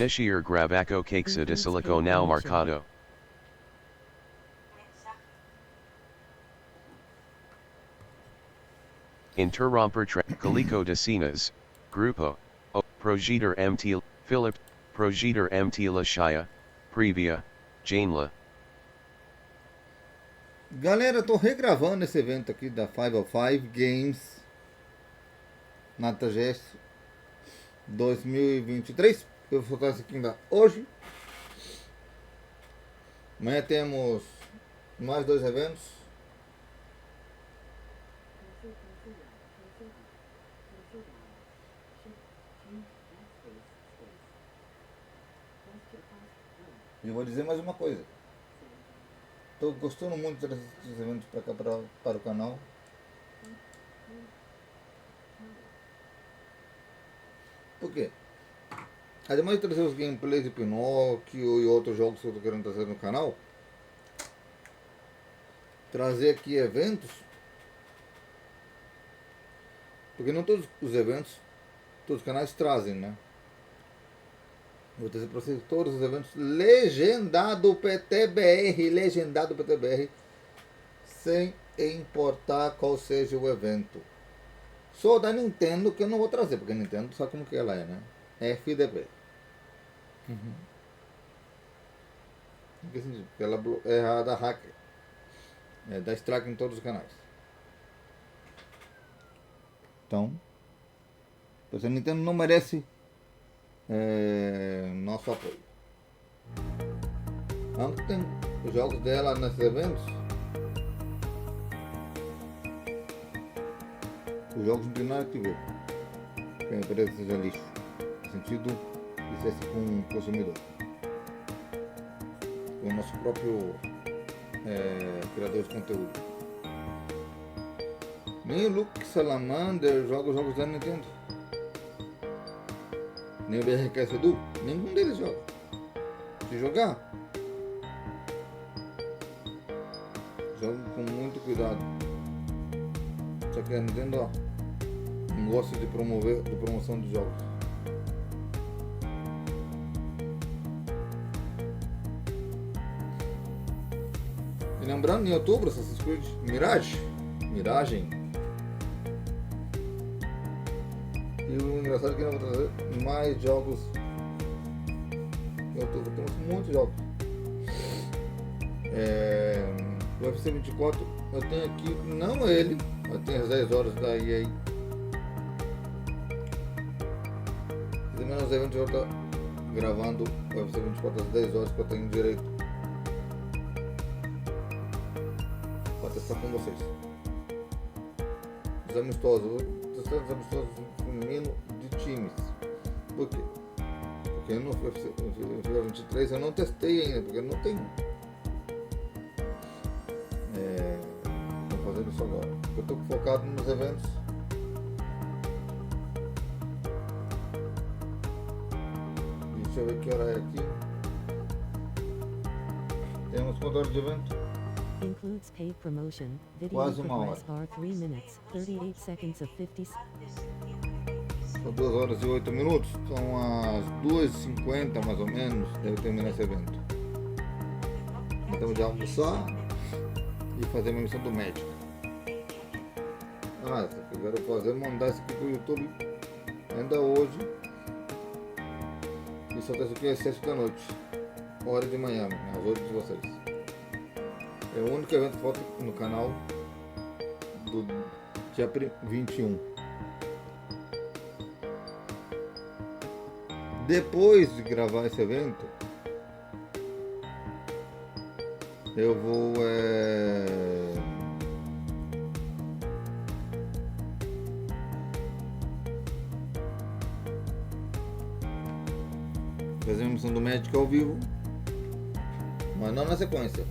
Eshier grabaco caixa de silico now marcado. Interromper calico de cenas, grupo, projetor mt, Philip, projetor mt la Shia, previa, Janela. Galera, tô regravando esse evento aqui da 505 Games na TGS 2023. Eu vou soltar isso aqui ainda hoje. Amanhã temos mais 2 eventos. E eu vou dizer mais uma coisa. Estou gostando muito desses eventos para cá, para o canal. Por quê? Ademais de trazer os gameplays de Pinóquio e outros jogos que eu estou querendo trazer no canal, trazer aqui eventos, porque não todos os eventos, todos os canais trazem, né? Vou trazer para vocês todos os eventos legendado PTBR, sem importar qual seja o evento. Só da Nintendo que eu não vou trazer, porque a Nintendo sabe como que ela é, né? FDP. Porque ela é da hacker. É, dá strike em todos os canais. Então, a Nintendo não merece nosso apoio. Tanto tem os jogos dela nesses eventos. Os jogos não tem nada que ver. Que a empresa seja lixo. No sentido de ser com o consumidor. Com o nosso próprio criador de conteúdo. Nem o Luke Salamander joga os jogos da Nintendo. Nem o BRK Edu. Nenhum deles joga. Se jogar, joga com muito cuidado. Só que a Nintendo, ó, não gosta de promoção de jogos. E lembrando, em outubro, Assassin's Creed Miragem. E o engraçado é que nós vamos trazer mais jogos em outubro. Temos muitos jogos. O UFC 24 eu tenho aqui, não ele, eu tenho as 10 horas da EA. E também nos eventos eu estou gravando o UFC 24 às 10 horas que eu tenho direito para testar com vocês. Os amistosos, testando os amistosos feminino de times. Por quê? Porque no UFC 23 eu não testei ainda, porque eu não tenho. Vou fazer isso agora. Eu estou focado nos eventos. Deixa eu ver que hora é aqui. Temos quantas horas de evento? Includes paid promotion, video Quase uma progress are 3 minutes, 38 seconds of 50. São 2 horas e 8 minutos. São as 2h50 mais ou menos. Deve terminar esse evento. Então de almoçar e fazer uma missão do médico. Eu quero fazer, mandar isso aqui pro YouTube ainda hoje. E soltar isso aqui às 7 da noite. Hora de manhã, às 8 de vocês. É o único evento que falta no canal do dia 21. Depois de gravar esse evento, eu vou fazer uma missão do médico ao vivo, mas não na sequência.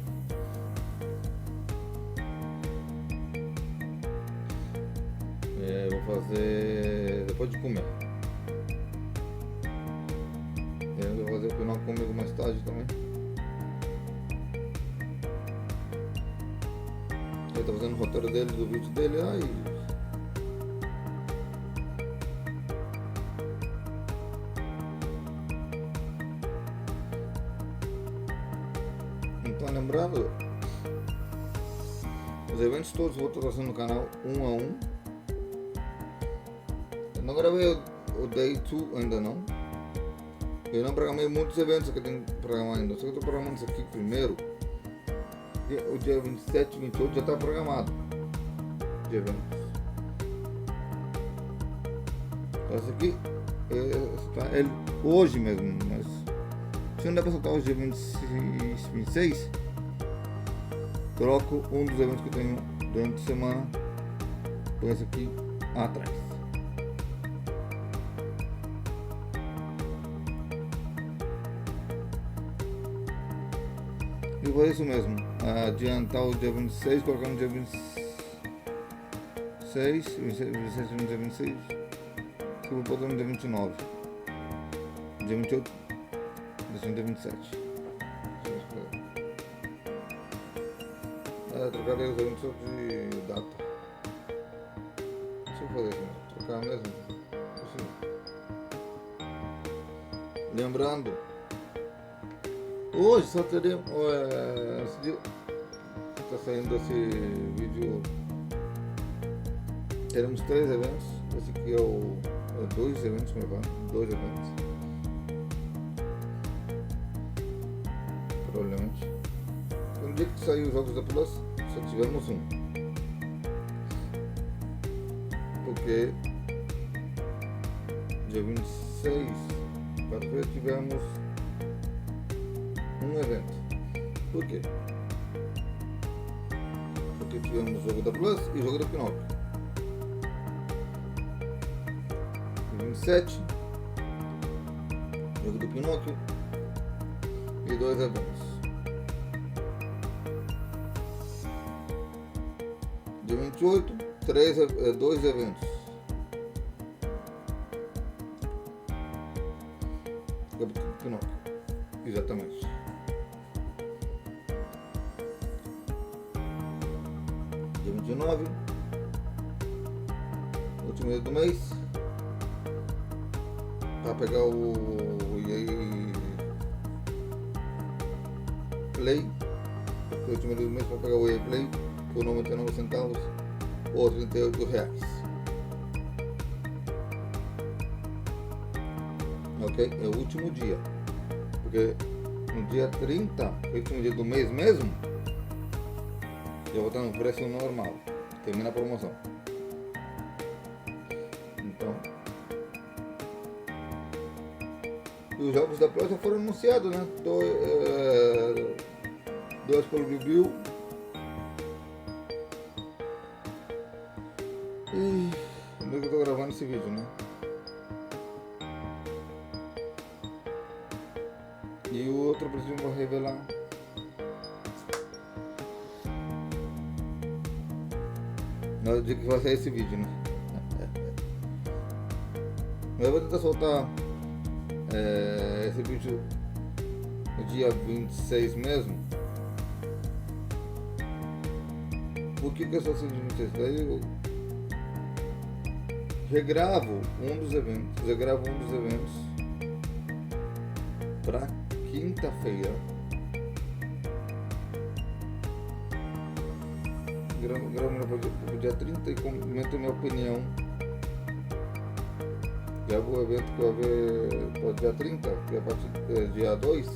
Eu vou fazer depois de comer. Eu vou fazer o final comigo mais tarde também. Ele tá fazendo o roteiro dele, do vídeo dele. Então, lembrando, os eventos todos vou estar trazendo no canal um a um. Eu não gravei o Day 2 ainda não. Eu não programei muitos eventos que eu tenho que programar ainda. Só que eu estou programando isso aqui primeiro. O dia 27 e 28 já está programado de eventos. Então esse aqui está hoje mesmo, mas se não der para soltar hoje dia 26, troco um dos eventos que eu tenho durante a semana com esse aqui atrás. E foi isso mesmo, adiantar o dia 26, colocar no dia 26, 27 no dia 26, que eu vou botar no dia 29, dia 28, deixa no dia 27. Trocar os eventos só de data. Deixa eu fazer isso, trocar mesmo. Assim. Lembrando, hoje só teremos, esse dia está saindo esse vídeo, teremos 3 eventos. Esse aqui é o 2 eventos, dois eventos, provavelmente. No dia que saiu os jogos da Plus, só tivemos um, porque dia 26 quarta-feira tivemos um evento. Por quê? Porque tivemos o jogo da Plus e o jogo da Pinóquio. 27, jogo do Pinóquio e 2 eventos. Dia 28, 2 eventos. Jogo do Pinóquio, exatamente. Dia 29, último dia do mês, para pegar o EA Play, o último dia do mês para pegar o EA Play por 99 centavos ou R$38. Ok? É o último dia, porque no dia 30, o último dia do mês mesmo, já vou estar no preço normal, termina a promoção. Então, e os jogos da Plus já foram anunciados, né? 2 pelo Bill. E onde é que eu tô gravando esse vídeo, né? E o outro eu preciso revelar. No dia que vai sair esse vídeo, né? Eu vou tentar soltar esse vídeo no dia 26 mesmo. Por que eu só sei de 26? Daí eu regravo um dos eventos para quinta-feira. Gravo para o dia 30 e comento minha opinião. Gravo o evento que vai ver para o dia 30, que é a partir do dia 2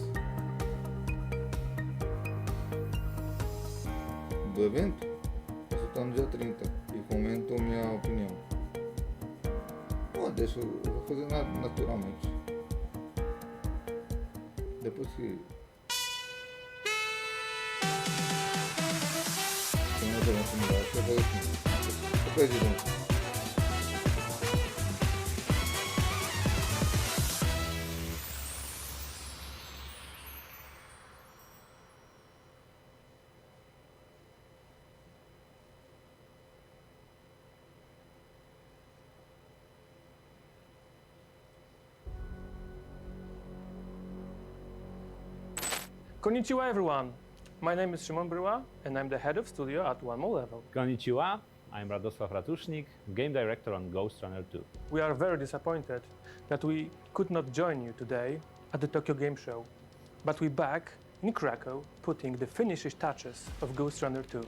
do evento, vou soltar no dia 30 e comento minha opinião. Eu vou fazer naturalmente. Depois que tem mais evento melhor, acho que eu vou fazer assim. Depois de novo. Konnichiwa everyone, my name is Szymon Bryła and I'm the head of studio at One More Level. Konnichiwa, I'm Radosław Ratusznik, Game Director on Ghost Runner 2. We are very disappointed that we could not join you today at the Tokyo Game Show, but we're back in Krakow putting the finishing touches of Ghost Runner 2.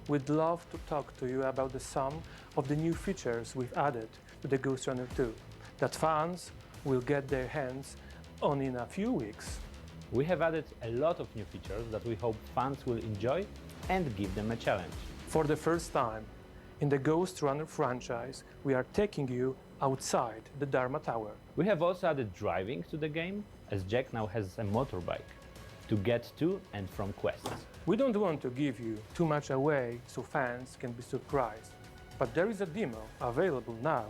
We'd love to talk to you about some of the new features we've added to the Ghost Runner 2 that fans will get their hands on in a few weeks. We have added a lot of new features that we hope fans will enjoy and give them a challenge. For the first time in the Ghost Runner franchise, we are taking you outside the Dharma Tower. We have also added driving to the game, as Jack now has a motorbike to get to and from quests. We don't want to give you too much away so fans can be surprised, but there is a demo available now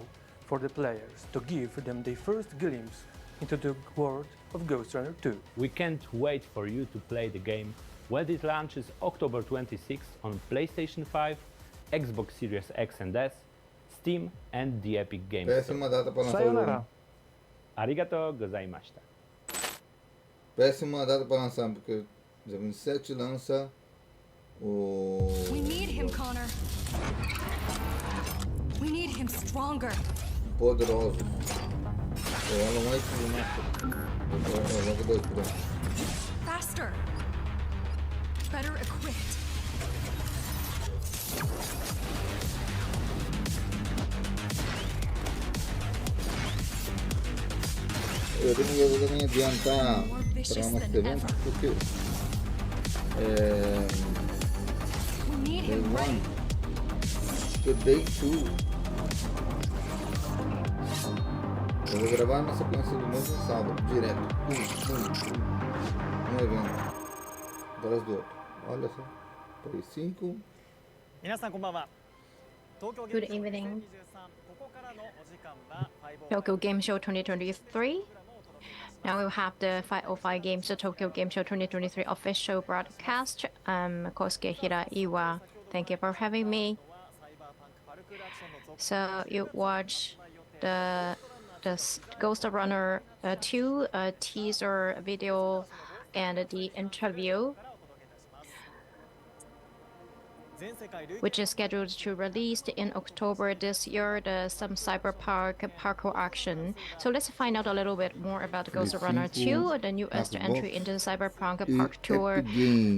for the players to give them their first glimpse into the world of Ghost Runner 2. We can't wait for you to play the game when it launches October 26th on PlayStation 5, Xbox Series X and S, Steam and the Epic Games Store. Péssima data para lançar o Sayonara. jogo. Arigato gozaimashita. Péssima data para lançar, porque dia 27 lança o... We need him, Connor. We need him stronger. Poderoso. O Alan Wake Remastered. Joga 2 por ano. Faster. Better equipped. Eu vou também adiantar para mais eventos, porque We need Day him 1, ready. que Day 2. Eu vou gravar na sequência do mesmo sábado, direto. Um evento. Atrás do outro. Olha só. 3, 5. Good evening. Tokyo Game Show 2023. Now we'll have the 505 Games, the Tokyo Game Show 2023 official broadcast. Kosuke Hiraiwa, thank you for having me. So you watch the Ghost Runner 2 teaser video and the interview, which is scheduled to release in October this year, some cyberpunk parkour action. So let's find out a little bit more about Ghost Runner 2, the newest entry into the cyberpunk parkour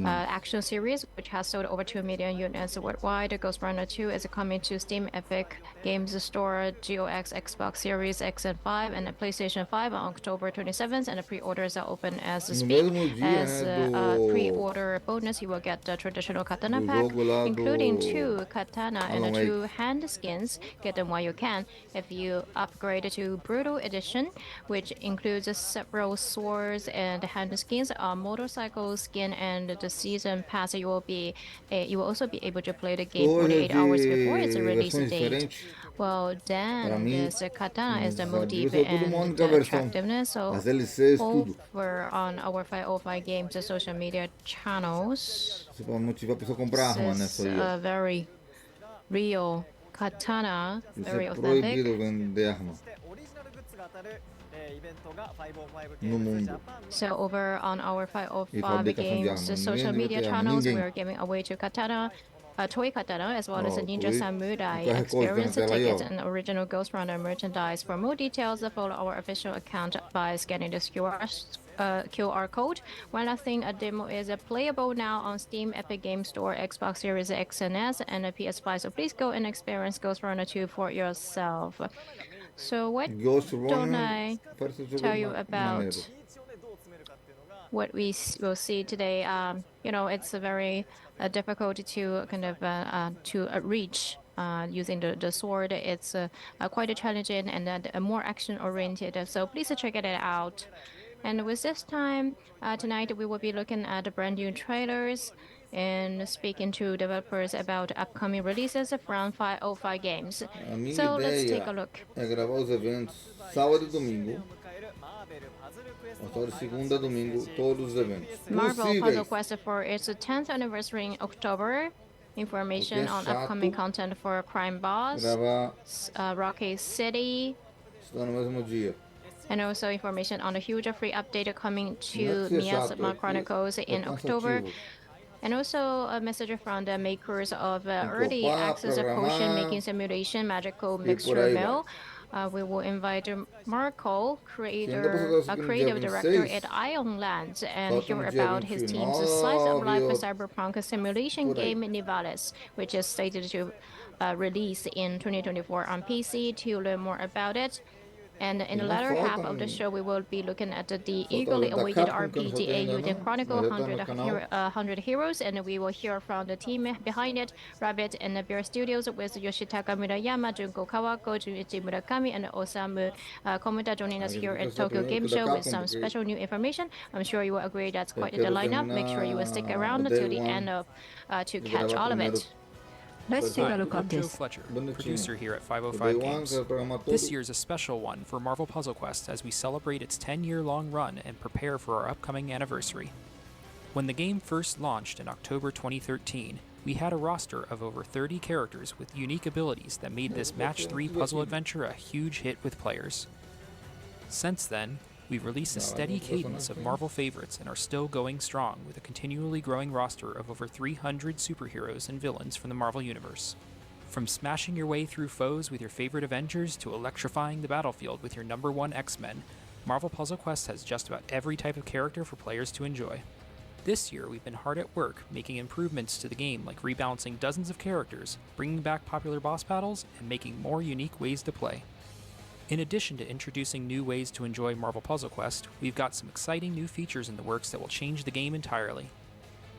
action series, which has sold over 2 million units worldwide. Ghost Runner 2 is coming to Steam, Epic Games Store, GOX, Xbox Series X and 5, and PlayStation 5 on October 27th, and the pre-orders are open as we speak. As a pre-order bonus, you will get the traditional katana pack, including 2 katana and 2 hand skins. Get them while you can. If you upgrade to Brutal Edition, which includes several swords and hand skins, a motorcycle skin, and the season pass, you will also be able to play the game 48 hours before its release date. Well, then this katana is the motive and the attractiveness. So over on our 505 Games social media channels, this is a very real katana, very authentic. So over on our 505 Games social media channels, we are giving away to katana, toy katana, as well as a Ninja Samurai experience tickets and original Ghost Runner merchandise. For more details, follow our official account by scanning this QR code. One last thing, a demo is playable now on Steam, Epic Games Store, Xbox Series X and S, and a PS5. So please go and experience Ghost Runner 2 for yourself. So what don't I tell you about what we will see today? You know, it's very difficult to kind of reach using the sword. It's quite challenging and more action-oriented. So please check it out. And with this time, tonight we will be looking at brand new trailers and speaking to developers about upcoming releases from 505 Games. So let's take a look. É gravar os eventos sábado e domingo. Sábado, segunda, domingo, todos os eventos. Marvel Puzzle Quest for its 10th anniversary in October. Information on upcoming content for Crime Boss, Rocky City. Está no mesmo dia. And also information on a huge free update coming to Miasma Chronicles in October. And also a message from the makers of early access potion making simulation Magical Mixture Mill we will invite Marco, Creative creative director at Ionlands, and hear about his team's slice of life cyberpunk simulation game Nivalis, which is slated to release in 2024 on PC. To learn more about it, and in the latter half of the show, we will be looking at the eagerly awaited RPG Eiyuden Chronicle 100 Heroes, and we will hear from the team behind it, Rabbit and Bear Studios, with Yoshitaka Murayama, Junko Kawako, Junichi Murakami, and Osamu Komuta joining us here at Tokyo Game Show with some special new information. I'm sure you will agree that's quite the lineup. Make sure you will stick around till the end of to catch all of it. Let's take a look I'm at Joe this. Fletcher, producer here at 505 Games. This year is a special one for Marvel Puzzle Quest as we celebrate its 10-year-long run and prepare for our upcoming anniversary. When the game first launched in October 2013, we had a roster of over 30 characters with unique abilities that made this Match 3 puzzle adventure a huge hit with players. Since then, we've released a steady cadence of Marvel favorites and are still going strong with a continually growing roster of over 300 superheroes and villains from the Marvel Universe. From smashing your way through foes with your favorite Avengers to electrifying the battlefield with your #1 X-Men, Marvel Puzzle Quest has just about every type of character for players to enjoy. This year, we've been hard at work making improvements to the game like rebalancing dozens of characters, bringing back popular boss battles, and making more unique ways to play. In addition to introducing new ways to enjoy Marvel Puzzle Quest, we've got some exciting new features in the works that will change the game entirely.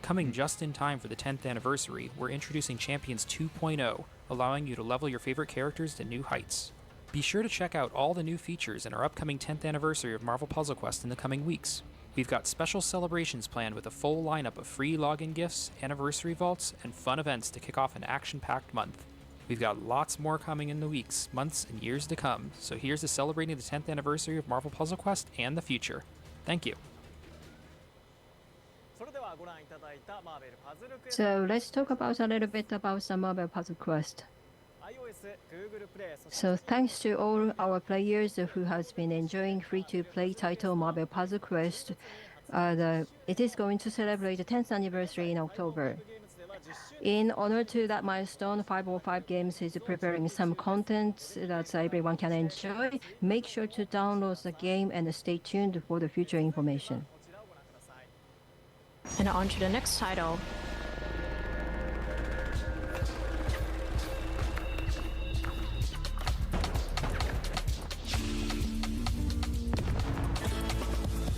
Coming just in time for the 10th anniversary, we're introducing Champions 2.0, allowing you to level your favorite characters to new heights. Be sure to check out all the new features in our upcoming 10th anniversary of Marvel Puzzle Quest in the coming weeks. We've got special celebrations planned with a full lineup of free login gifts, anniversary vaults, and fun events to kick off an action-packed month. We've got lots more coming in the weeks, months, and years to come, so here's to celebrating the 10th anniversary of Marvel Puzzle Quest and the future. Thank you. So let's talk about a little bit about some Marvel Puzzle Quest. So thanks to all our players who has been enjoying free-to-play title Marvel Puzzle Quest, it is going to celebrate the 10th anniversary in October. In honor to that milestone, 505 Games is preparing some content that everyone can enjoy. Make sure to download the game and stay tuned for the future information. And on to the next title.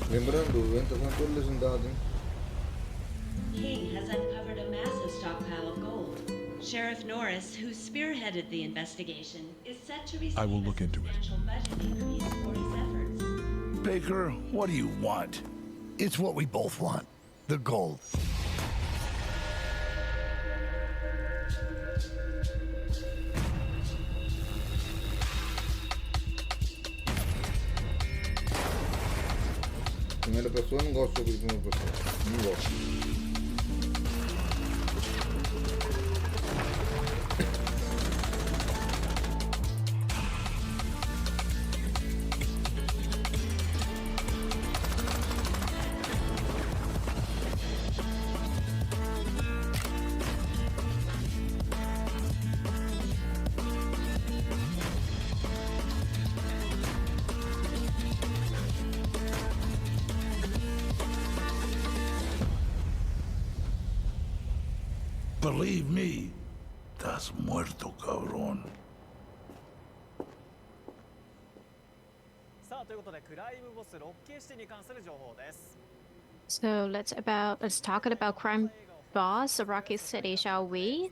Lembrando, entra com legendado, hein? King has uncovered a massive stockpile of gold. Sheriff Norris, who spearheaded the investigation, is set to receive I will look into it. a substantial budget increase for his efforts. Baker, what do you want? It's what we both want. The gold. Primeira pessoa, não gosto de primeira pessoa. Não gosto. Believe me, estás muerto, cabrón. So let's talk about crime boss Rocky City, shall we?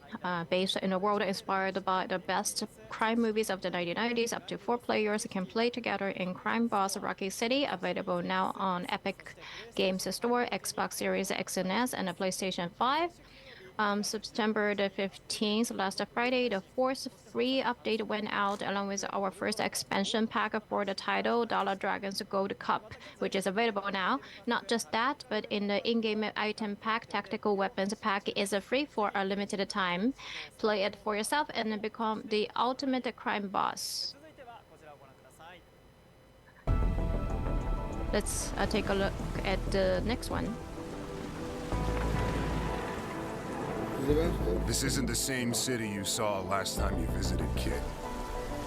Based in a world inspired by the best crime movies of the 1990s, up to 4 players can play together in Crime Boss Rocky City, available now on Epic Games Store, Xbox Series X and S, and the PlayStation 5. September the 15th, last Friday, the 4th free update went out along with our first expansion pack for the title, Dollar Dragon's Gold Cup, which is available now. Not just that, but in the in-game item pack, Tactical Weapons pack is free for a limited time. Play it for yourself and become the ultimate crime boss. Let's take a look at the next one. This isn't the same city you saw last time you visited, kid.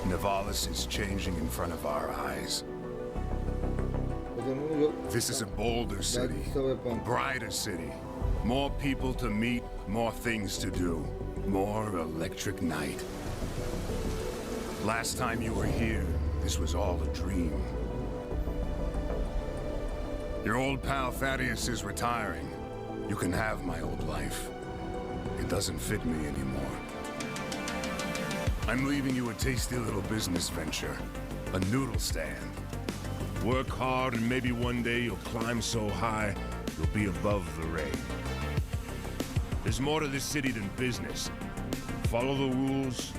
Nivalis is changing in front of our eyes. This is a bolder city, brighter city. More people to meet, more things to do. More electric night. Last time you were here, this was all a dream. Your old pal Thaddeus is retiring. You can have my old life. It doesn't fit me anymore. I'm leaving you a tasty little business venture. A noodle stand. Work hard and maybe one day you'll climb so high, you'll be above the rain. There's more to this city than business. Follow the rules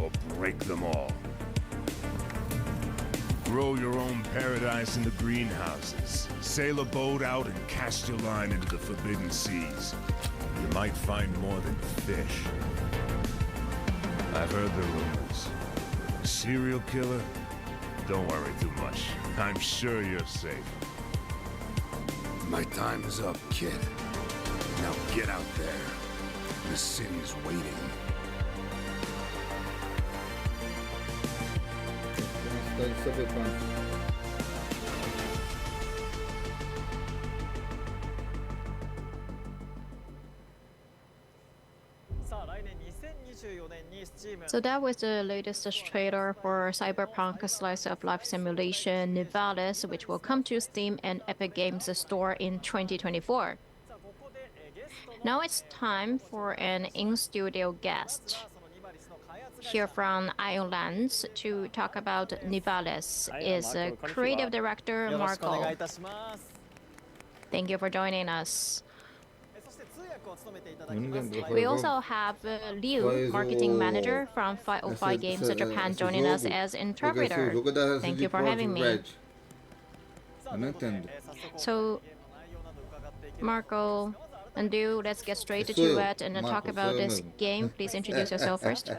or break them all. Grow your own paradise in the greenhouses. Sail a boat out and cast your line into the forbidden seas. You might find more than fish. I've heard the rumors. A serial killer? Don't worry too much. I'm sure you're safe. My time is up, kid. Now get out there. The city is waiting. So that was the latest trailer for Cyberpunk Slice of Life Simulation Nivalis, which will come to Steam and Epic Games Store in 2024. Now it's time for an in-studio guest. Here from Islands to talk about Nivalis is creative director Marco. Thank you for joining us. We also have Liu, marketing manager from OFFiCIAL Games Japan, joining us as interpreter. Thank you for having me. So, Marco and Liu, let's get straight to it and talk about this game. Please introduce yourself first.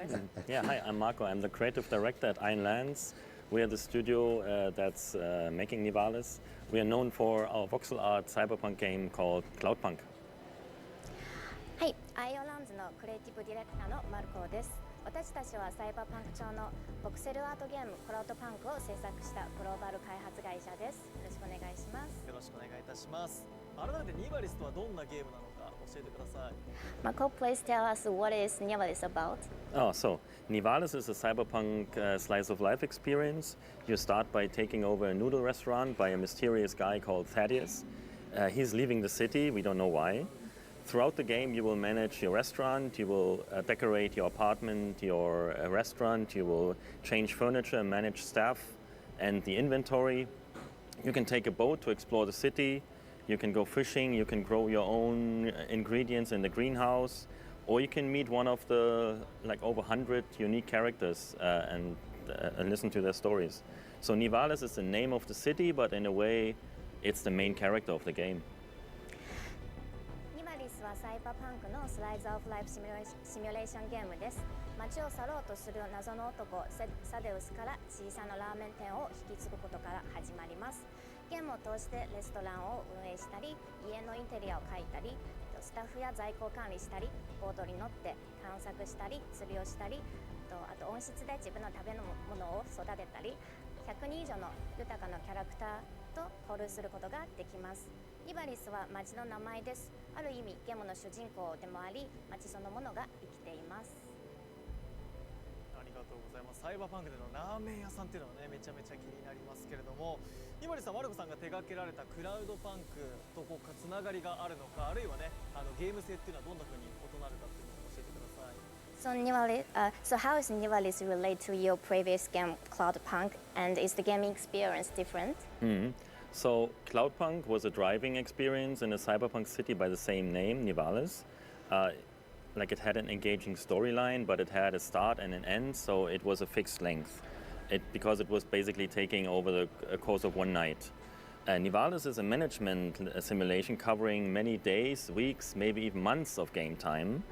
Yeah, hi, I'm Marco. I'm the creative director at Islands. We are the studio that's making Nivalis. We are known for our voxel art cyberpunk game called Cloudpunk. はい、アイオランズのクリエイティブディレクターのマルコです。私たちはサイバーパンク調のボクセルアートゲームクラウドパンクを制作したグローバル開発会社です。よろしくお願いします。よろしくお願いいたします。改めてニバリスとはどんなゲームなのか教えてください。Marco, please tell us what is Nivalis about? Oh, so Nivalis is a cyberpunk slice of life experience. You start by taking over a noodle restaurant by a mysterious guy called Thaddeus. He's leaving the city, we don't know why. Throughout the game, you will manage your restaurant, you will decorate your apartment, your restaurant, you will change furniture, manage staff and the inventory. You can take a boat to explore the city, you can go fishing, you can grow your own ingredients in the greenhouse, or you can meet one of the over 100 unique characters and listen to their stories. So Nivalis is the name of the city, but in a way, it's the main character of the game. サイバーパンクのスライズオフライフシミュレーションゲームです。街を去ろうとする謎の男サデウスから小さなラーメン店を引き継ぐことから始まります。ゲームを通してレストランを運営したり、家のインテリアを描いたり、スタッフや在庫を管理したり、ボードに乗って探索したり、釣りをしたり、あと温室で自分の食べ物を育てたり、100人以上の豊かなキャラクターと交流することができます。ニバリスは町の名前です。ある意味ゲームの主人公でもあり、町そのものが生きています。ありがとうございます。サイバーパンクでのラーメン屋さんっていうのはね、めちゃめちゃ気になりますけれども、ニバリスさん、マルコさんが手掛けられたクラウドパンクとつながりがあるのか、あるいはね、ゲーム性っていうのはどんな風に異なるかっていうのを教えてください。So how is Nivalis relate to your previous game, Cloudpunk, and is the gaming experience different? So Cloudpunk was a driving experience in a cyberpunk city by the same name, Nivalis. It had an engaging storyline, but it had a start and an end, so it was a fixed length. Because it was basically taking over the course of one night. Nivalis is a management simulation covering many days, weeks, maybe even months of game time.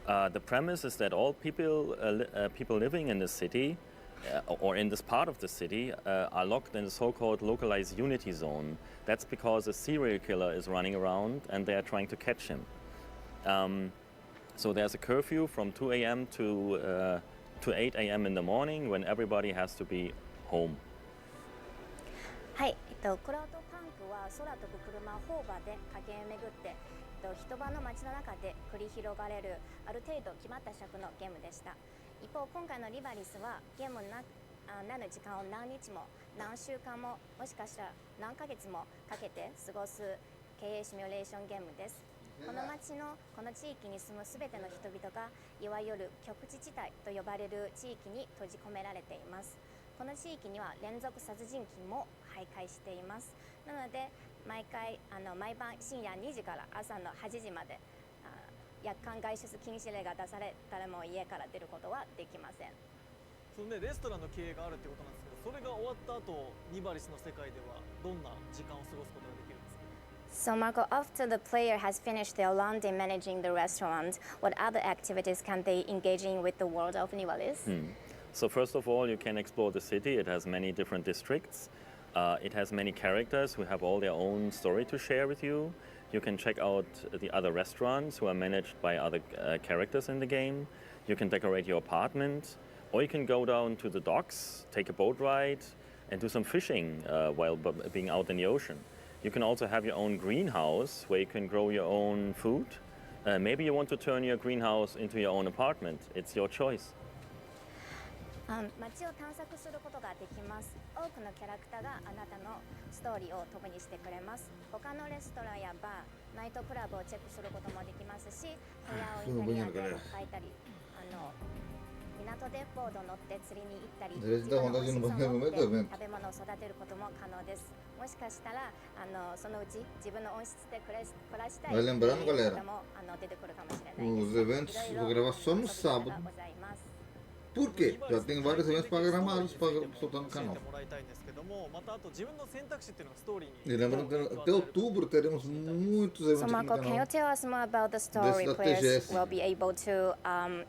The premise is that all people living in the city or in this part of the city are locked in the so-called localized unity zone. That's because a serial killer is running around and they are trying to catch him. So there's a curfew from 2 a.m. to to 8 a.m. in the morning when everybody has to be home. はい、クラウドパンクは空飛ぶ車ホーバーで駆け巡って、人場の街の中で繰り広がれるある程度決まった尺のゲームでした。一方、今回のリバリスはゲームになる時間を何日も何週間ももしかしたら何ヶ月もかけて過ごす経営シミュレーションゲームです。この町のこの地域に住むすべての人々がいわゆる極地地帯と呼ばれる地域に閉じ込められています。この地域には連続殺人鬼も徘徊しています。なので毎晩深夜2時から朝の8時まで夜間外出禁止令が出されたらもう家から出ることはできません。そのね、レストランの経営があるってことなんですけど、それが終わった後、ニバリスの世界ではどんな時間を過ごすことができるんですか？ So Marco, after the player has finished their long day managing the restaurant, what other activities can they engage in with the world of Nivalis? So first of all, you can explore the city. It has many different districts. It has many characters who have all their own story to share with you. You can check out the other restaurants who are managed by other characters in the game. You can decorate your apartment, or you can go down to the docks, take a boat ride, and do some fishing while being out in the ocean. You can also have your own greenhouse where you can grow your own food. Maybe you want to turn your greenhouse into your own apartment. It's your choice. 街を探索することができます。多くのキャラクターがあなたのストーリーを共にしてくれます。他のレストランやバー、ナイトクラブをチェックすることもできますし、部屋をイタリアンで描いたり、港でボード乗って釣りに行ったり、自分の美味しさを持って食べ物を育てることも可能です。もしかしたらそのうち自分の温室で暮らしたい方も出てくるかもしれないです。 Os eventos vão gravar só no sábado. Por quê? Já tem vários eventos programados para soltar no canal. E lembrando que até outubro teremos muitos eventos So no Marco, canal. can you tell us more about the story players will be able to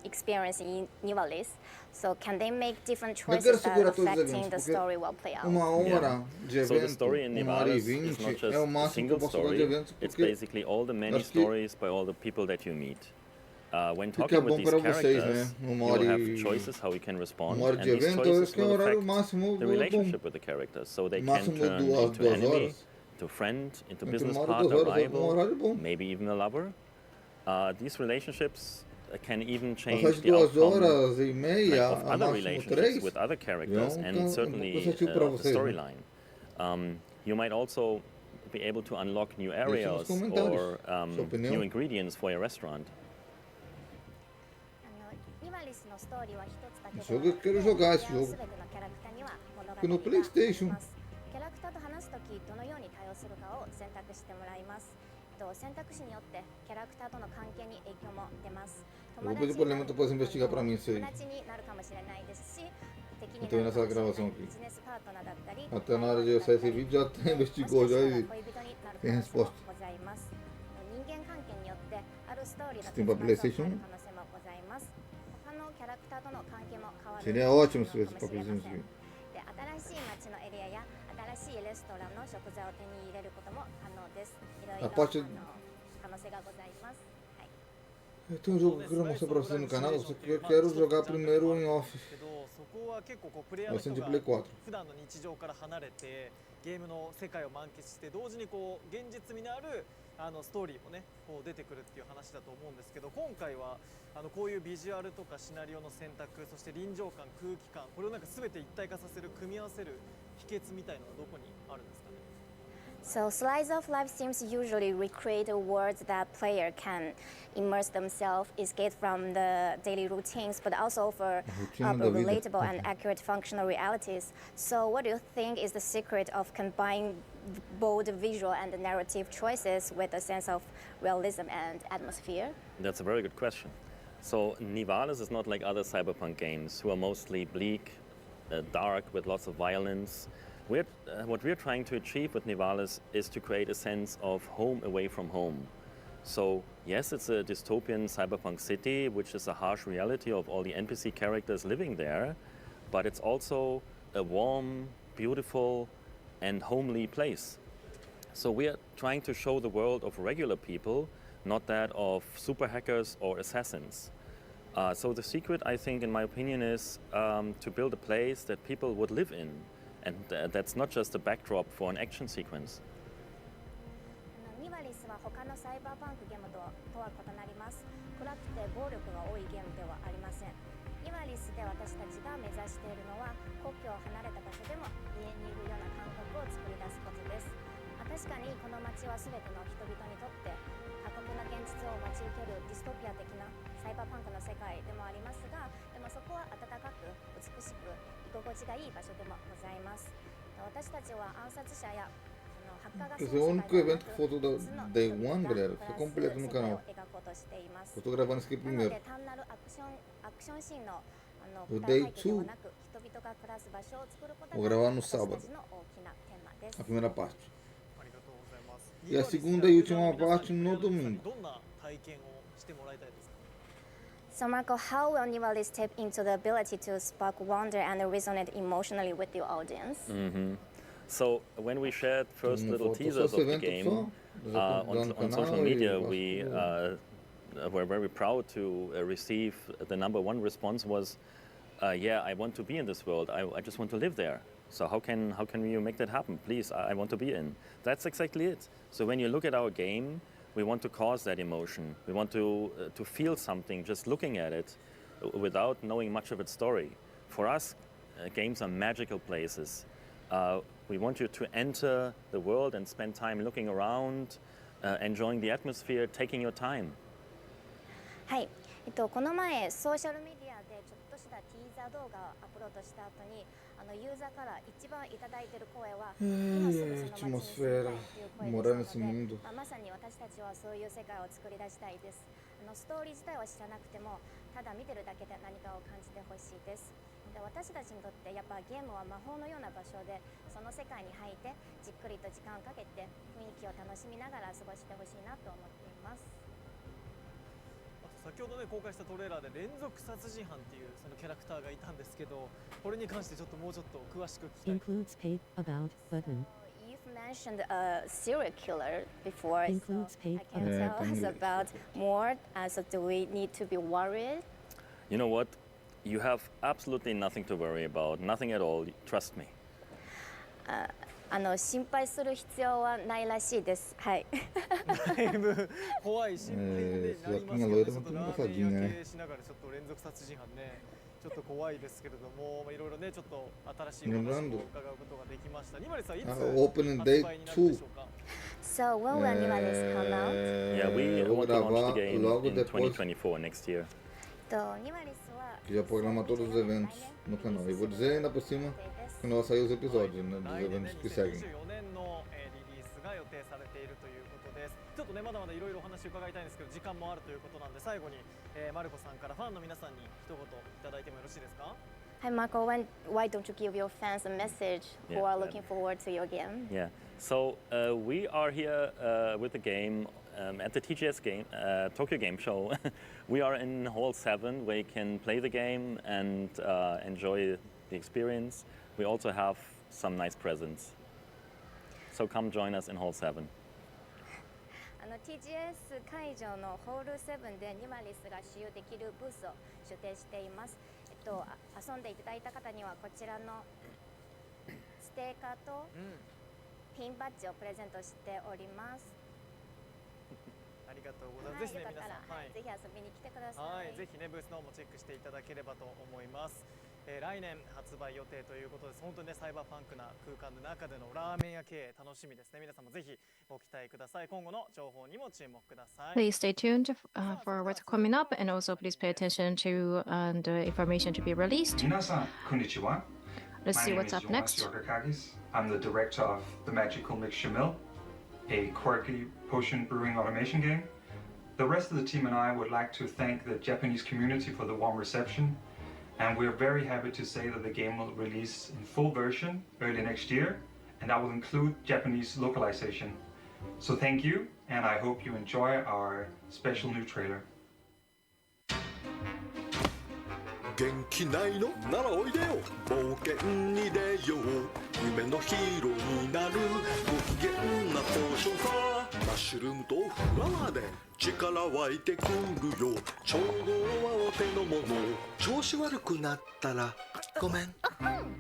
experience in Nivalis? So can they make different choices that affecting the story will play out? Uma hora de So the evento, story in Nivalis is not just a single story. It's basically all the many stories by all the people that you meet. When talking with these characters, you will have choices how you can respond, and these choices will affect the relationship with the characters, so they can turn into enemy, to friend, into business partner, rival, maybe even a lover. These relationships can even change the outcome of other relationships with other characters, and certainly the storyline. You might also be able to unlock new areas or new ingredients for your restaurant. Se eu quero jogar esse jogo no PlayStation. キャラクターと話すときどのように対応するかを選択してもらいます。選択肢によってキャラクターとの関係に影響も出ます。友達になるかもしれないですし、敵になるかもしれないビジネスパートナーだったり、Até na hora de eu sair esse vídeo já até investigou já e tem resposta. 人間関係によってあるストーリーの Tem para PlayStation? 可能性もございます。他のキャラクターとの関係も変わる。 Seria ótimo se tivesse para PlayStation. で、新しい街のエリアや新しいレストランの食材を手に入れることも可能です。いろいろ可能性がございます。はい。 Tem um jogo que eu quero mostrar para vocês no canal, só que eu quero jogar primeiro em off. プレイヤーの人が Play 4. 普段の日常から離れてゲームの世界を満喫して同時にこう現実味のあるストーリーもねこう出てくるっていう話だと思うんですけど、今回はこういうビジュアルとかシナリオの選択、そして臨場感、空気感、これをなんか全て一体化させる、組み合わせる秘訣みたいなのはどこにあるんですかね。 So slice of life seems usually recreate a world that player can immerse themselves, escape from the daily routines, but also offer relatable and accurate functional realities. So what do you think is the secret of combining bold visual and narrative choices with a sense of realism and atmosphere? That's a very good question. So Nivalis is not like other cyberpunk games who are mostly bleak, dark with lots of violence. What we're trying to achieve with Nivalis is to create a sense of home away from home. So yes, it's a dystopian cyberpunk city, which is a harsh reality of all the NPC characters living there, but it's also a warm, beautiful, and homely place. So we're trying to show the world of regular people, not that of super hackers or assassins. So the secret, I think, in my opinion, is to build a place that people would live in, and that's not just a backdrop for an action sequence. ニバリスは他のサイバーパンクゲームとは異なります。暗くて暴力が多いゲームではありません。ニバリスで私たちが目指しているのは、故郷を離れた場所でも家にいるような感覚を作り出すことです。確かにこの街は全ての人々にとって過酷な現実を待ち受けるディストピア的なサイバーパンクの世界でもありますが、でもそこは暖かく美しく居心地がいい場所でもございます。私たちは暗殺者やEsse é o único evento que faltou da Day One, galera. Fica completo no canal. Eu tô gravando isso aqui primeiro. O Day 2 vou gravar no sábado. A primeira parte. E a segunda e última parte no domingo. So Marco, how will Nivalis tap into the ability to spark wonder and resonate emotionally with your audience? So when we shared first little teasers of the game on social media, we were very proud to receive the #1 response was, yeah, I want to be in this world. I just want to live there. So how can you make that happen? Please, I want to be in. That's exactly it. So when you look at our game, we want to cause that emotion. We want to feel something just looking at it without knowing much of its story. For us, games are magical places. We want you to enter the world and spend time looking around, enjoying the atmosphere, taking your time. はい、この前ソーシャルメディアでちょっとしたティーザー動画をアップロードした後にユーザーから一番いただいている声は今すぐその街に住みたいという声でしたので、まさに私たちはそういう世界を作り出したいです。ストーリー自体は知らなくてもただ見てるだけで何かを感じてほしいです。で私たちにとってやっぱゲームは魔法のような場所で、その世界に入ってじっくりと時間をかけて雰囲気を楽しみながら過ごしてほしいなと思っています。先ほどね公開したトレーラーで連続殺人犯っていうそのキャラクターがいたんですけど、これに関してちょっともうちょっと詳しく聞きたい。Includes paid about button. You've mentioned a serial killer before. Includes paid I can tell us about more. So do we need to be worried? You know what? You have absolutely nothing to worry about. Nothing at all. Trust me. 心配する必要はないらしいです。はい。だいぶ怖い心配になりますけど、ちょっとラーメン焼けしながらちょっと連続殺人犯ね、ちょっと怖いですけれども、いろいろねちょっと新しいお話を伺うことができました。ニマリさんいつ発売になるでしょうか。So when will Nivalis come out? Yeah, we want to launch the game in 2024 next year. Que já programa todos os eventos no canal. E vou dizer ainda por cima quando vai sair os episódios, né, dos eventos que seguem. ちょっとねまだまだいろいろお話伺いたいんですけど時間もあるということなんで、最後にマルコさんからファンの皆さんに一言いただいてもよろしいですか。Hi Marco, why don't you give your fans a message who are looking forward to your game? Yeah. So we are here with the game at the TGS Tokyo Game Show. We are in Hall 7 where you can play the game and enjoy the experience. We also have some nice presents. So come join us in Hall 7. TGS 会場のホール7でニマリスが使用できるブースを出展しています。遊んでいただいた方にはこちらのステッカーとピンバッジをプレゼントしております。ありがとうございます。ぜひね皆さん、ぜひ遊びに来てください。ぜひねブースの方もチェックしていただければと思います。来年発売予定ということです。本当にねサイバーパンクな空間の中でのラーメン屋経営楽しみですね。皆さんもぜひご期待ください。今後の情報にも注目ください。 Please stay tuned for what's coming up, and also please pay attention to the information to be released. 皆さんこんにちは。 Let's see what's up next. I'm the director of the Magical Mixture Mill, a quirky potion brewing automation game. The rest of the team and I would like to thank the Japanese community for the warm reception, and we're very happy to say that the game will release in full version early next year, and that will include Japanese localization. So thank you, and I hope you enjoy our special new trailer. 元気ないのならおいでよ冒険に出よう夢のヒーローになるご機嫌なポーションさマッシュルームとフラワーで力湧いてくるよ。調合はお手の物。調子悪くなったらごめん。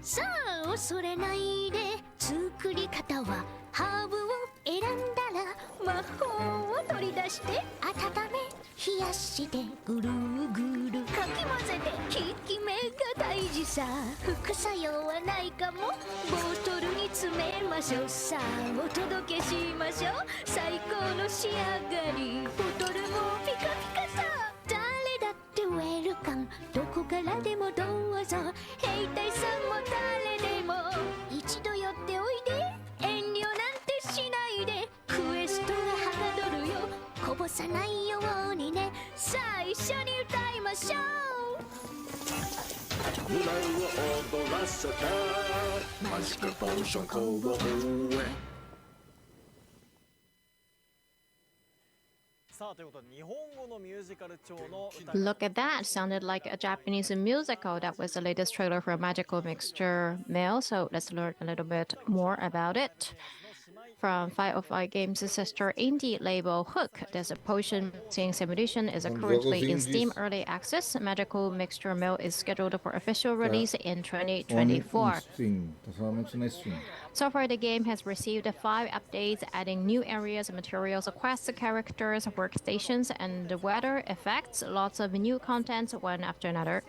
さあ恐れないで、作り方はハーブを選んだら魔法を取り出して温め冷やしてぐるぐるかき混ぜて、効き目が大事さ。副作用はないかも。ボトルに詰めましょう。さあお届けしましょう。最高の仕上がり。ボトルもピカピカさ。誰だってウェルカム。どこからでもどうぞ。兵隊さんも誰でも一度寄っておいで。遠慮なんてしないで。クエストがはかどるよ。こぼさないようにね。さあ一緒に歌いましょう。胸を躍らせてマジックポーション工房へ。さあということで日本語のミュージカル調の歌。 Look at that. Sounded like a Japanese musical. That was the latest trailer for Magical Mixture Mail. So let's learn a little bit more about it. From 505 Games' sister indie label Hook, this potion mixing simulation is currently in Steam Early Access. Magical Mixture Mail is scheduled for official release in 2024. So far, the game has received 5 updates, adding new areas, materials, quests, characters, workstations, and weather effects. Lots of new content, one after another.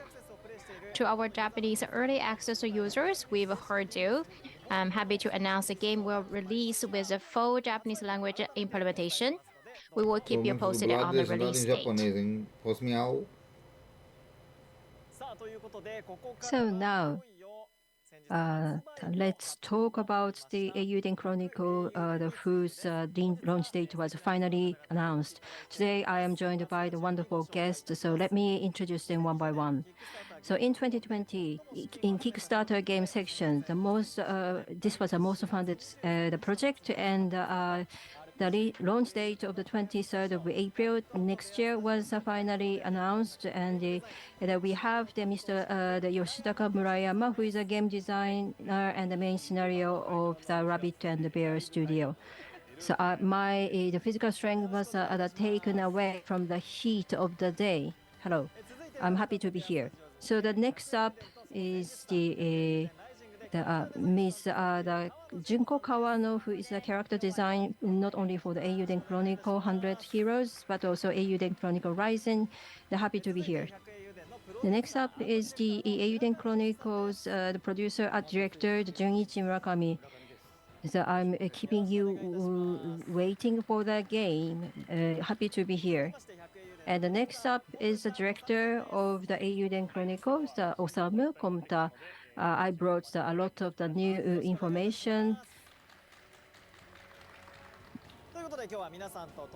To our Japanese early access users, we've heard you. I'm happy to announce the game will release with a full Japanese language implementation. We will keep you posted on the release date. So now, let's talk about the Eiyuden Chronicle, whose launch date was finally announced. Today, I am joined by the wonderful guests, so let me introduce them one by one. So in 2020, in Kickstarter game section, this was the most funded the project, and the launch date of the 23rd of April next year was finally announced, and we have the the Yoshitaka Murayama, who is a game designer and the main scenario of the Rabbit and the Bear studio. So the physical strength was taken away from the heat of the day. Hello, I'm happy to be here. So the next up is Ms. Junko Kawano, who is a character design not only for the Eiyuden Chronicle 100 Heroes, but also Eiyuden Chronicle Rising. They're happy to be here. The next up is the Eiyuden Chronicles, the producer and director, Junichi Murakami. So I'm keeping you waiting for the game. Happy to be here. And the next up is the director of the Eiyuden Chronicles, Osamu Komta. I brought a lot of the new information.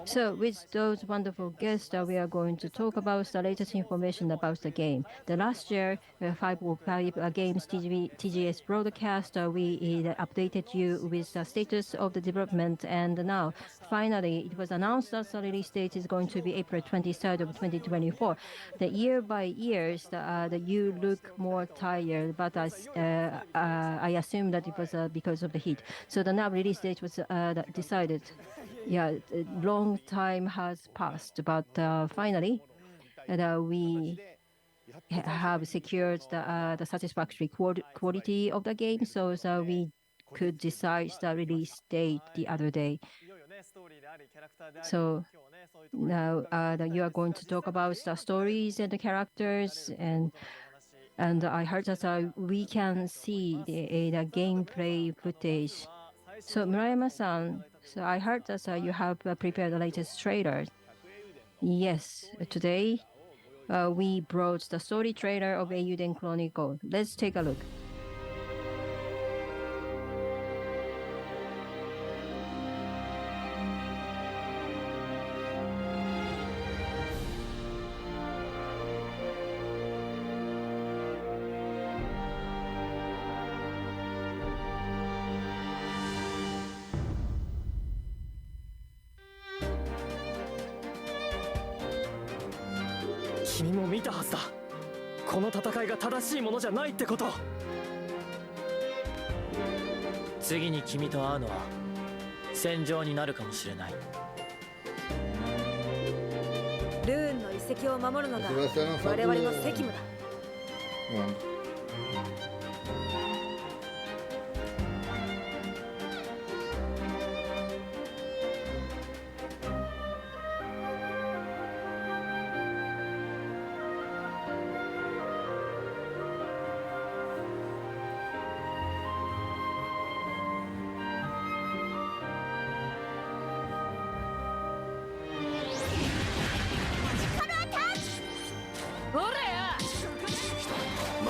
So with those wonderful guests, we are going to talk about the latest information about the game. The last year, 505 Games TGS broadcast, we updated you with the status of the development, and now finally it was announced that the release date is going to be April 23rd of 2024. The year by year, you look more tired, but I assume that it was because of the heat. So the now release date was decided. Yeah, a long time has passed, but finally, we have secured the satisfactory quality of the game, so we could decide the release date the other day. So now you are going to talk about the stories and the characters, and I heard that we can see the gameplay footage. So Murayama-san, so I heard that you have prepared the latest trailer. Yes, today we brought the story trailer of Eiyuden Chronicle. Let's take a look.君も見たはずだ。この戦いが正しいものじゃないってこと。次に君と会うのは戦場になるかもしれない。ルーンの遺跡を守るのが我々の責務だ。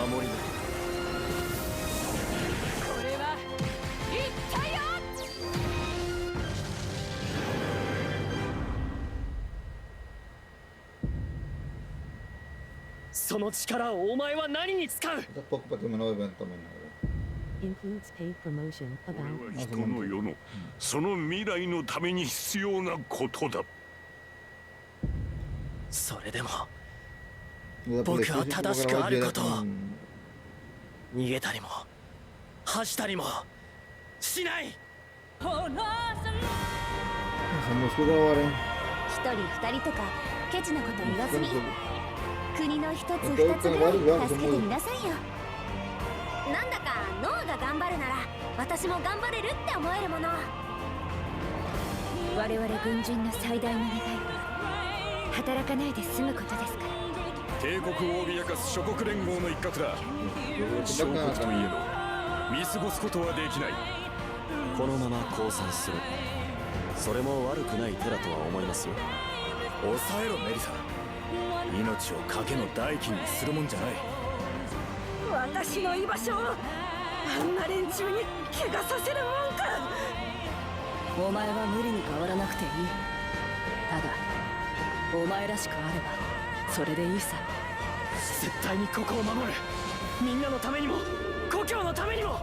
守りだ。これは一体よ。その力をお前は何に使う？ Pouco para terminar o evento também. Includes paid promotion about 人の世のその未来のために必要なことだ。それでも僕は正しくあることを逃げたりも恥したりもしない。Essa música da hora, hein? 一人二人とかケチなこと言わずに国の一つ二つぐらい助けてみなさいよ。なんだかノアが頑張るなら私も頑張れるって思えるもの。我々軍人の最大の願いは働かないで済むことですから。帝国を脅かす諸国連合の一角だ。小国といえど見過ごすことはできない。このまま降参する、それも悪くない手だとは思いますよ。抑えろメリサ、命を賭けの代金にするもんじゃない。私の居場所をあんな連中に怪我させるもんか。お前は無理に変わらなくていい。ただお前らしくあればそれでいいさ。絶対にここを守る。みんなのためにも故郷のためにも。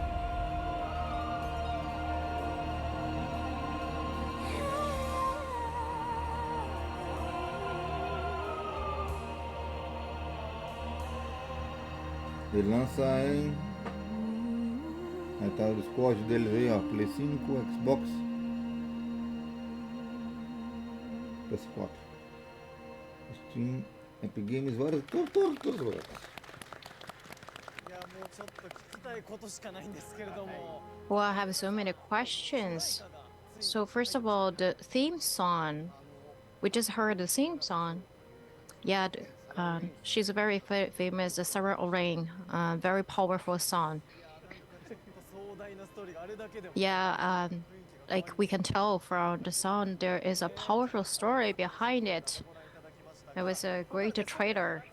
Ele lança em... Aí tá os códigos deles aí, ó. Play 5, Xbox, PS4, Steam, Epic Games, vários, todos os lugares. Well, I have so many questions. So first of all, the theme song. We just heard the theme song. Yeah, she's a very famous Sarah Orain, very powerful song. Yeah, like we can tell from the song, there is a powerful story behind it. It was a great trailer.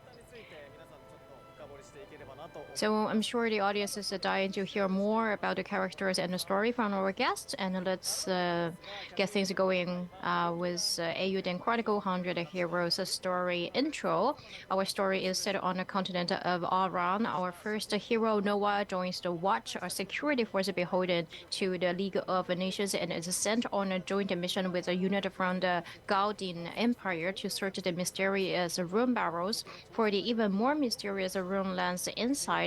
So I'm sure the audience is dying to hear more about the characters and the story from our guests. And let's get things going with Eiyuden Chronicle 100 Heroes story intro. Our story is set on the continent of Aran. Our first hero, Noah, joins the Watch, a security force beholden to the League of Nations, and is sent on a joint mission with a unit from the Gaudin Empire to search the mysterious rune barrels for the even more mysterious rune lands inside.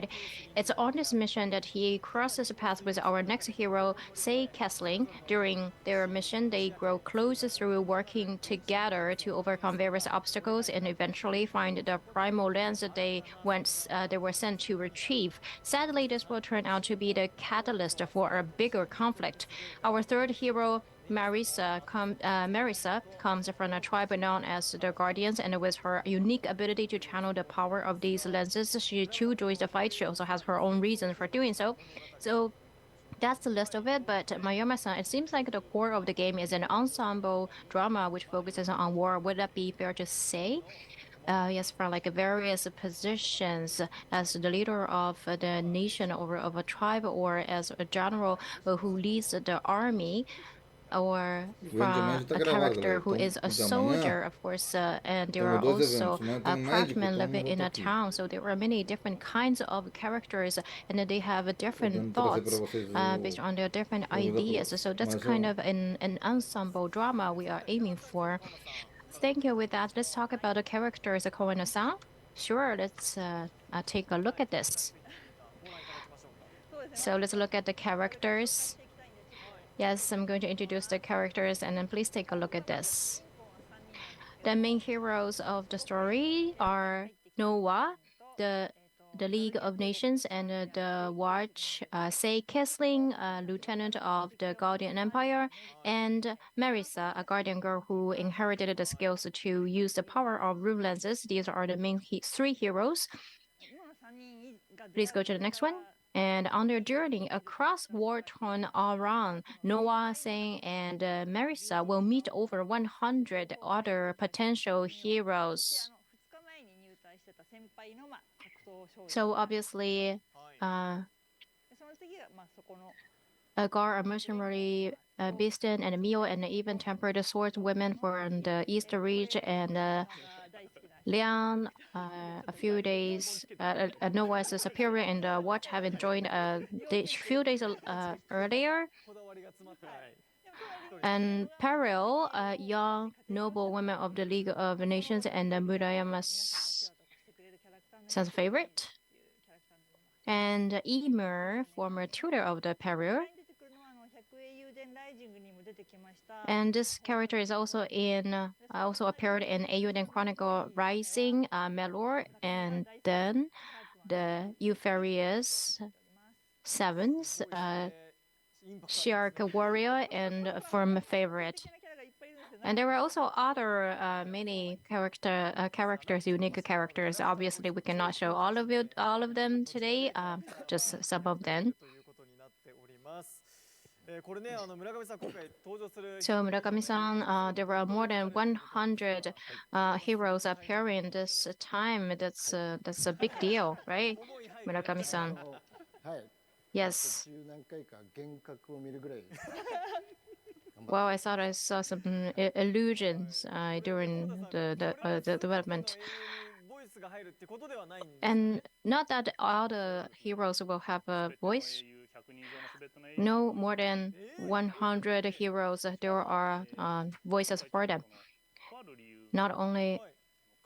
It's on this mission that he crosses paths with our next hero, Sei Kessling. During their mission, they grow close through working together to overcome various obstacles and eventually find the primal lands that they were sent to retrieve. Sadly, this will turn out to be the catalyst for a bigger conflict. Our third hero, Marisa comes from a tribe known as the Guardians, and with her unique ability to channel the power of these lenses, she too joins the fight. She also has her own reasons for doing so. So that's the list of it. But Mayoma-san, it seems like the core of the game is an ensemble drama which focuses on war. Would that be fair to say? Yes, from like various positions as the leader of the nation or of a tribe, or as a general who leads the army, or from a character who is a soldier, of course, and there are also craftsmen living in a town. So there are many different kinds of characters, and they have different thoughts based on their different ideas. So that's kind of an ensemble drama we are aiming for. Thank you. With that, let's talk about the characters. Kono-san? Sure, let's take a look at this. So let's look at the characters. Yes, I'm going to introduce the characters, and then please take a look at this. The main heroes of the story are Noah, the League of Nations, and the Watch, Sei Kessling, lieutenant of the Guardian Empire, and Marisa, a guardian girl who inherited the skills to use the power of room lenses. These are the main three heroes. Please go to the next one. And on their journey across war-torn Iran, Noah, Sei, and Marisa will meet over 100 other potential heroes. So obviously, Agar, a mercenary Beaston, and Emil, and even tempered swordswomen from the East Reach, and Liang, a few days, Noah's superior and Watch having joined a few days earlier. And Peril, a young noble woman of the League of Nations and Murayama's son's favorite. And Emer, former tutor of the Peril. And this character is also appeared in Eiyuden Chronicle Rising, Melor, and then the Euphorious Sevens, Shark Warrior, and Firm Favorite. And there were also other many characters, unique characters. Obviously, we cannot show all of them today, just some of them. So Murakami-san, there were more than 100 heroes appearing this time. That's a big deal, right, Murakami-san? Yes. Well, I thought I saw some illusions during the development. And not that all the heroes will have a voice. No, more than 100 heroes, there are voices for them. Not only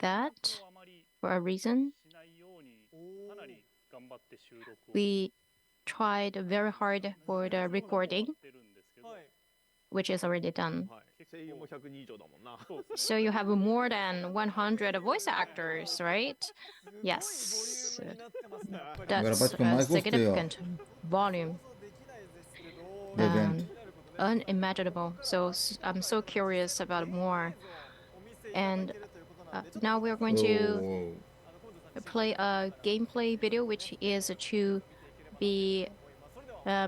that, for a reason, we tried very hard for the recording, which is already done. So you have more than 100 voice actors, right? Yes. That's a significant volume. Unimaginable. So I'm so curious about more. And now we're going to play a gameplay video, which is to be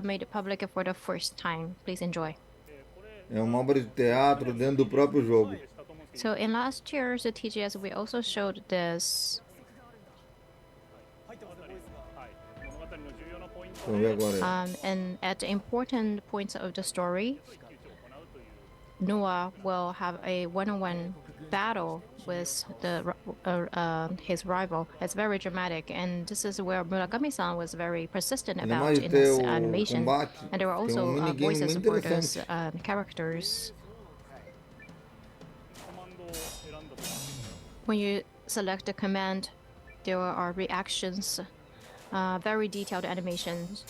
made public for the first time. Please enjoy. É uma obra de teatro dentro do próprio jogo. So in last year's TGS, we also showed this. And at the important points of the story, Noah will have a one-on-one battle with his rival. It's very dramatic, and this is where Murakami-san was very persistent about in his animation. And there were also voices for those characters. When you select the command, there are reactions, very detailed animations.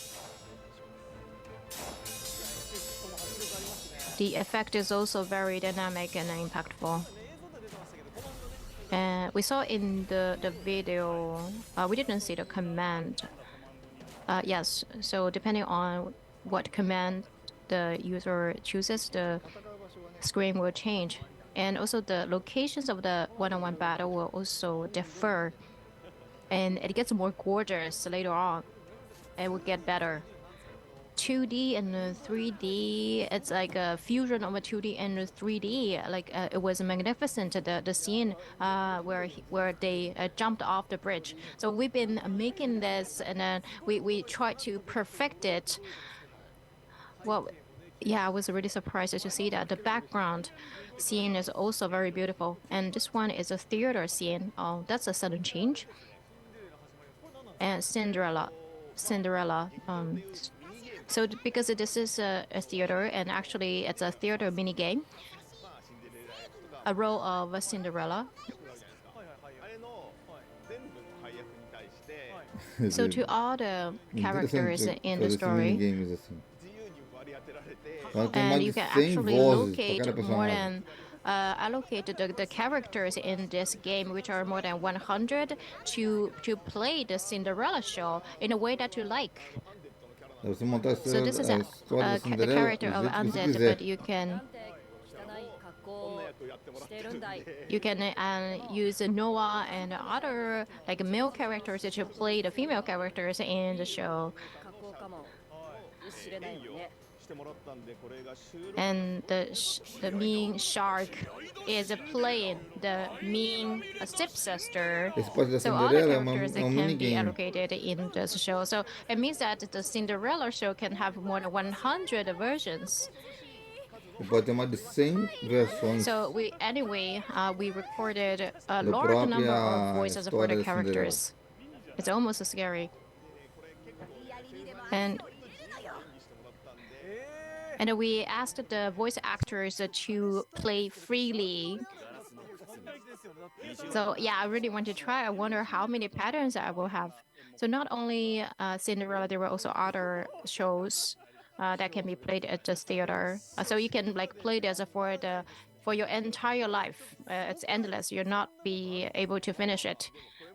The effect is also very dynamic and impactful. And we saw in the video, we didn't see the command. Yes, so depending on what command the user chooses, the screen will change. And also the locations of the one-on-one battle will also differ. And it gets more gorgeous later on. It will get better. 2D and 3D, it's like a fusion of a 2D and 3D. Like it was magnificent, the scene where they jumped off the bridge. So we've been making this, and then we tried to perfect it. Well, yeah, I was really surprised to see that the background scene is also very beautiful, and this one is a theater scene. Oh, that's a sudden change. And Cinderella. So because this is a theater, and actually it's a theater mini game, a role of a Cinderella. So to all the characters in the story, and you can actually locate more than allocate the characters in this game, which are more than 100, to play the Cinderella show in a way that you like. So this is the character of Undead, but you can use Noah and other like male characters to play the female characters in the show. And the mean shark is playing the mean stepsister. So all the characters can be allocated in this show. So it means that the Cinderella show can have more than 100 versions. Pode ter mais de 100 versões. So we recorded a large number of voices for the characters. It's almost scary. And we asked the voice actors to play freely. So yeah, I really want to try. I wonder how many patterns I will have. So not only Cinderella, there were also other shows that can be played at the theater. So you can like play this for your entire life. It's endless. You'll not be able to finish it.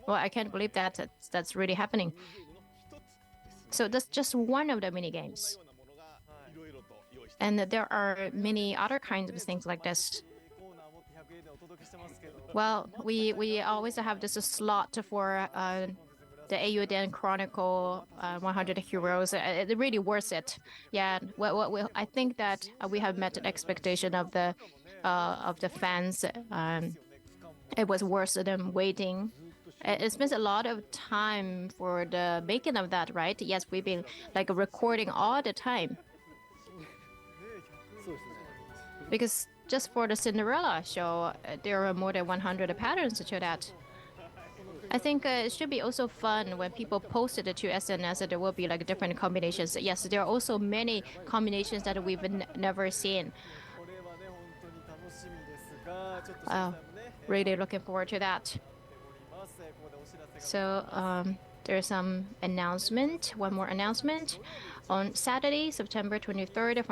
Well, I can't believe that that's really happening. So that's just one of the mini games. And there are many other kinds of things like this. Well, we always have this slot for the Eiyuden Chronicle 100 Heroes. It really worth it. Yeah. Well, I think that we have met the expectation of the fans. It was worth them waiting. It spends a lot of time for the making of that, right? Yes, we've been like recording all the time. Because just for the Cinderella show, there are more than 100 patterns to that. I think it should be also fun when people post it to SNS. There will be like different combinations. Yes, there are also many combinations that we've never seen. Really looking forward to that. So there's some announcement. One more announcement on Saturday, September 23rd,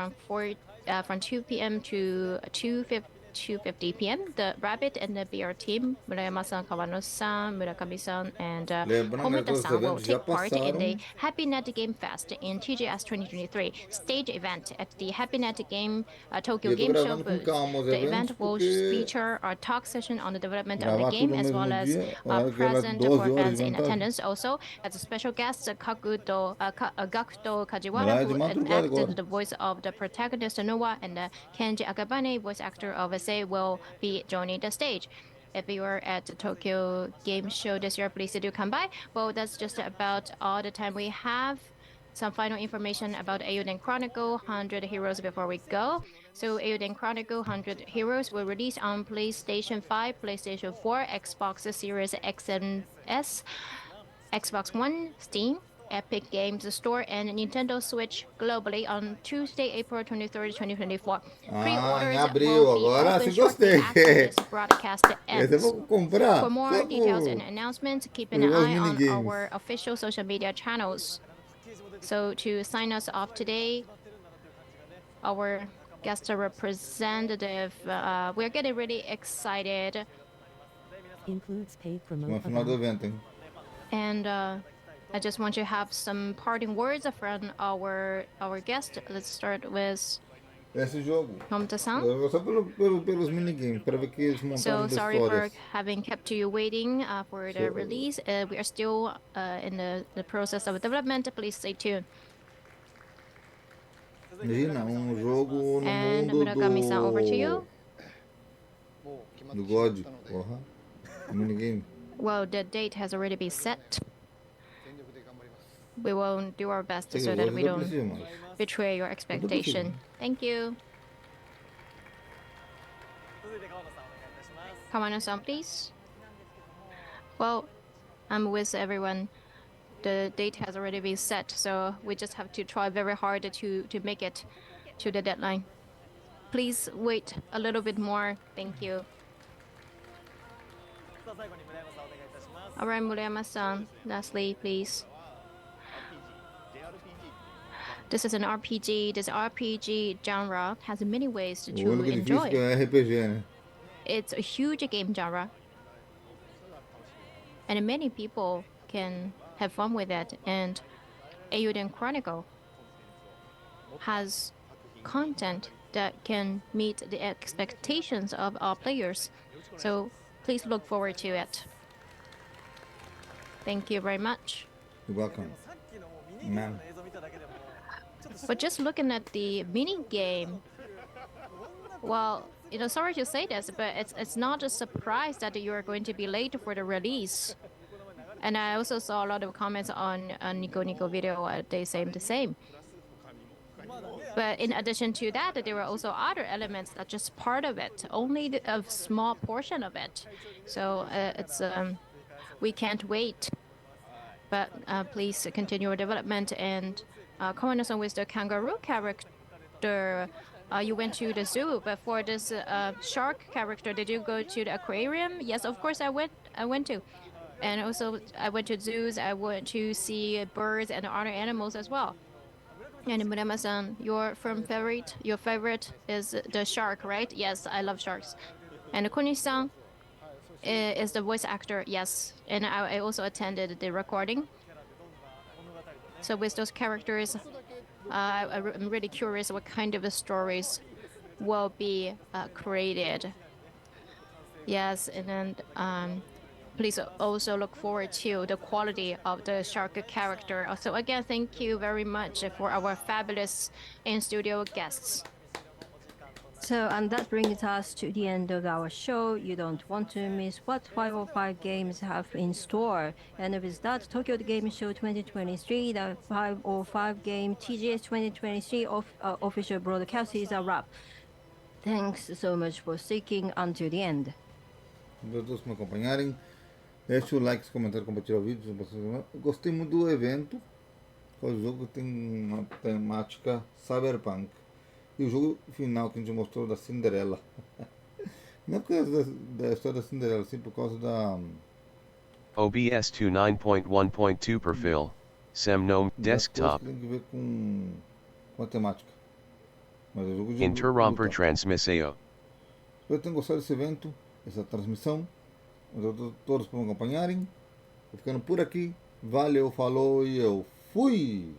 from 2 p.m. to 2:50 p.m. The Rabbit and the BR team, Murayama-san, Kawano-san, Murakami-san, and Komita-san will take part in the Happy Net Game Fest in TGS2023 stage event at the Happy Net Game Tokyo Game Show booth. The event will feature a talk session on the development of the game, as well as present for fans in attendance. Also, as a special guest, Gakuto Kajiwara, who acted the voice of the protagonist Noah, and Kenji Akabane, voice actor of will be joining the stage. If you are at the Tokyo Game Show this year, please do come by. Well, that's just about all the time we have. Some final information about Eiyuden Chronicle 100 Heroes before we go. So Eiyuden Chronicle 100 Heroes will release on PlayStation 5, PlayStation 4, Xbox Series X and S, Xbox One, Steam, Epic Games Store, and Nintendo Switch globally on Tuesday, April 23rd, 2024. Pre-orders will be open shortly after this broadcast ends. For more details and announcements, keep an eye on our official social media channels. So to sign us off today, our guest representative, we're getting really excited. Includes paid promotion. And I just want to have some parting words from our guest. Let's start with Komita-san. So sorry for having kept you waiting for the release. We are still in the process of development. Please stay tuned. And Murakami-san, over to you. Well, the date has already been set. We will do our best so that we don't betray your expectation. Thank you. Kawano-san, please. Well, I'm with everyone. The date has already been set, so we just have to try very hard to make it to the deadline. Please wait a little bit more. Thank you. All right, Murayama-san, lastly, please. This is an RPG. This RPG genre has many ways to enjoy. It's a huge game genre, and many people can have fun with it. And Eiyuden Chronicle has content that can meet the expectations of our players. So please look forward to it. Thank you very much. You're welcome. Ma'am. But just looking at the mini game, well, sorry to say this, but it's not a surprise that you are going to be late for the release. And I also saw a lot of comments on Nico Nico video. They say the same. But in addition to that, there were also other elements that just part of it, only a small portion of it. So it's we can't wait. But please continue your development. And Kono-san, with the kangaroo character, you went to the zoo. But for this shark character, did you go to the aquarium? Yes, of course I went to. And also I went to zoos. I went to see birds and other animals as well. And Murama-san, your favorite is the shark, right? Yes, I love sharks. And Konishi-san is the voice actor, yes. And I also attended the recording. So with those characters, I'm really curious what kind of stories will be created. Yes, and then please also look forward to the quality of the shark character. So again, thank you very much for our fabulous in-studio guests. So, and that brings us to the end of our show. You don't want to miss what 505 games have in store. And with that, Tokyo Game Show 2023, the 505 game TGS2023 official broadcast is a wrap. Thanks so much for sticking until the end. Obrigado por me acompanharem. Deixe o like, comentário, compartilhar o vídeo. Gostei muito do evento. O jogo tem uma temática cyberpunk. E o jogo final que a gente mostrou da Cinderela. Não é por causa da história da Cinderela, sim por causa da... OBS 29.1.2 perfil. Semnome desktop. Tem que ver com a temática. Mas é jogo de Interromper transmissão. Espero que tenham gostado desse evento, essa transmissão. Obrigado a todos por me acompanharem. Vou ficando por aqui. Valeu, falou e eu fui!